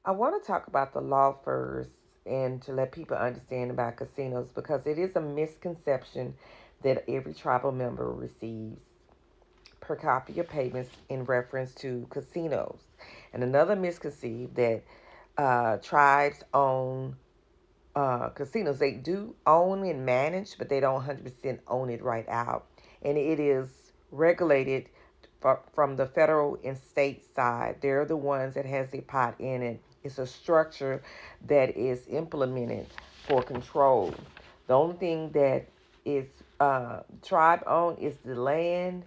I want to talk about the law first and to let people understand about casinos because it is a misconception that every tribal member receives per capita payments in reference to casinos. And another misconceived that tribes own casinos. They do own and manage, but they don't 100% own it right out. And it is regulated from the federal and state side. They're the ones that has a pot in it. It's a structure that is implemented for control. The only thing that is tribe owned is the land,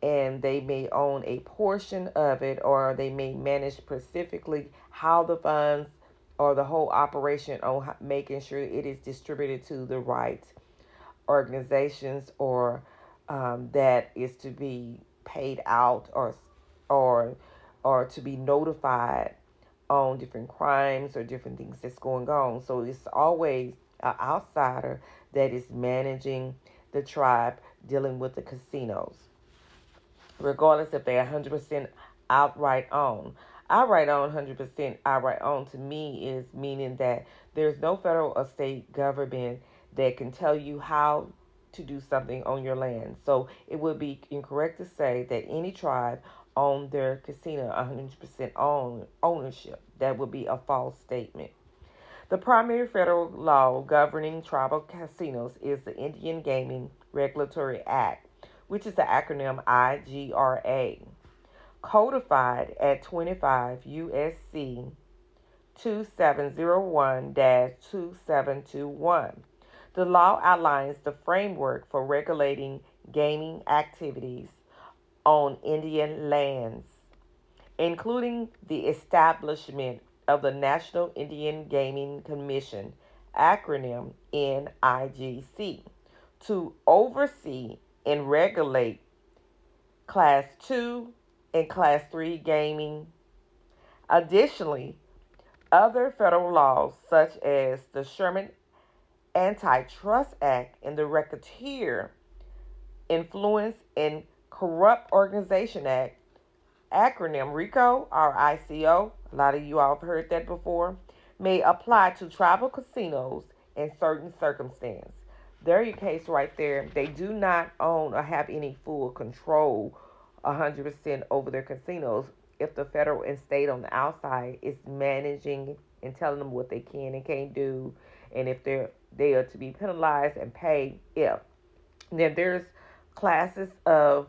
and they may own a portion of it, or they may manage specifically how the funds or the whole operation on making sure it is distributed to the right organizations, or that is to be paid out, or or to be notified on different crimes or different things that's going on. So it's always an outsider that is managing the tribe, dealing with the casinos, regardless if they're 100% outright owned. Outright owned, 100% outright owned to me is meaning that there's no federal or state government that can tell you how to do something on your land. So it would be incorrect to say that any tribe owned their casino 100% ownership. That would be a false statement. The primary federal law governing tribal casinos is the Indian Gaming Regulatory Act, which is the acronym IGRA, codified at 25 USC 2701-2721. The law outlines the framework for regulating gaming activities on Indian lands, including the establishment of the National Indian Gaming Commission, acronym NIGC, to oversee and regulate Class 2 and Class 3 gaming. Additionally, other federal laws such as the Sherman Antitrust Act and the Racketeer Influence and Corrupt Organization Act, acronym RICO, RICO, a lot of you all have heard that before, may apply to tribal casinos in certain circumstances. There your case right there. They do not own or have any full control 100% over their casinos if the federal and state on the outside is managing and telling them what they can and can't do, and if they are to be penalized and paid if. Then there's classes of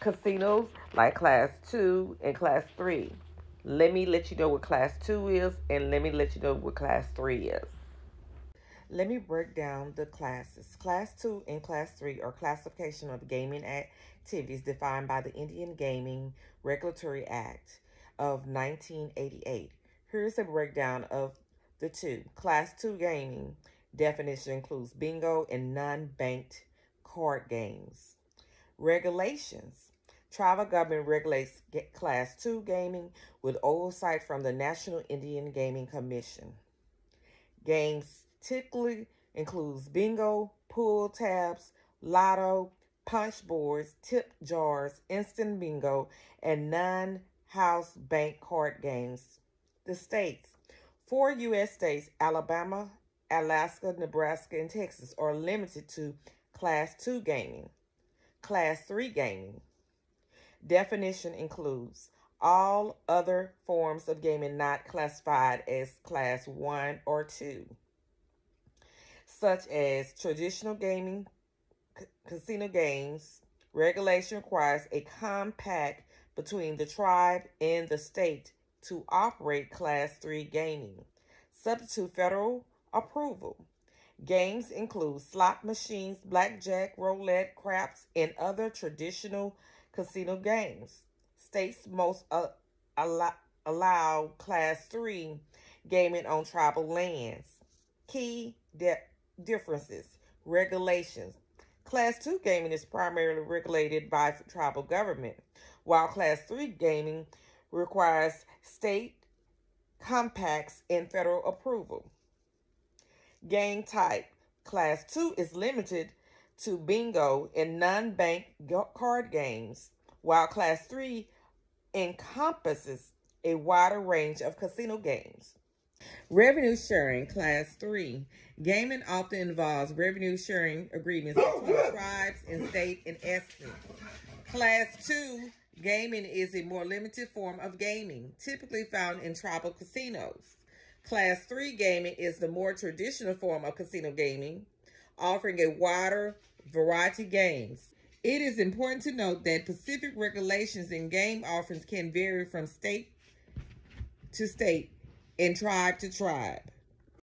casinos like Class 2 and Class 3. Let me let you know what Class 2 is, and let me let you know what Class 3 is. Let me break down the classes. Class 2 and Class 3 are classification of gaming activities defined by the Indian Gaming Regulatory Act of 1988. Here's a breakdown of the two. Class 2 gaming definition includes bingo and non-banked card games. Regulations. Tribal government regulates Class 2 gaming with oversight from the National Indian Gaming Commission. Games typically includes bingo, pool tabs, lotto, punch boards, tip jars, instant bingo, and non-house bank card games. The states. 4 U.S. states, Alabama, Alaska, Nebraska, and Texas, are limited to Class 2 gaming. Class 3 gaming. Definition includes all other forms of gaming not classified as Class 1 or 2, such as traditional gaming, casino games. Regulation requires a compact between the tribe and the state to operate Class 3 gaming, subject to federal approval. Games include slot machines, blackjack, roulette, craps, and other traditional casino games. States most allow Class 3 gaming on tribal lands. Key differences. Regulations. Class 2 gaming is primarily regulated by tribal government, while Class 3 gaming requires state compacts and federal approval. Game type. Class 2 is limited to bingo and non-bank card games, while Class 3 encompasses a wider range of casino games. Revenue sharing, Class 3. Gaming often involves revenue sharing agreements between tribes and state in essence. Class 2. Gaming is a more limited form of gaming, typically found in tribal casinos. Class 3 gaming is the more traditional form of casino gaming, offering a wider variety of games. It is important to note that specific regulations and game offerings can vary from state to state and tribe to tribe.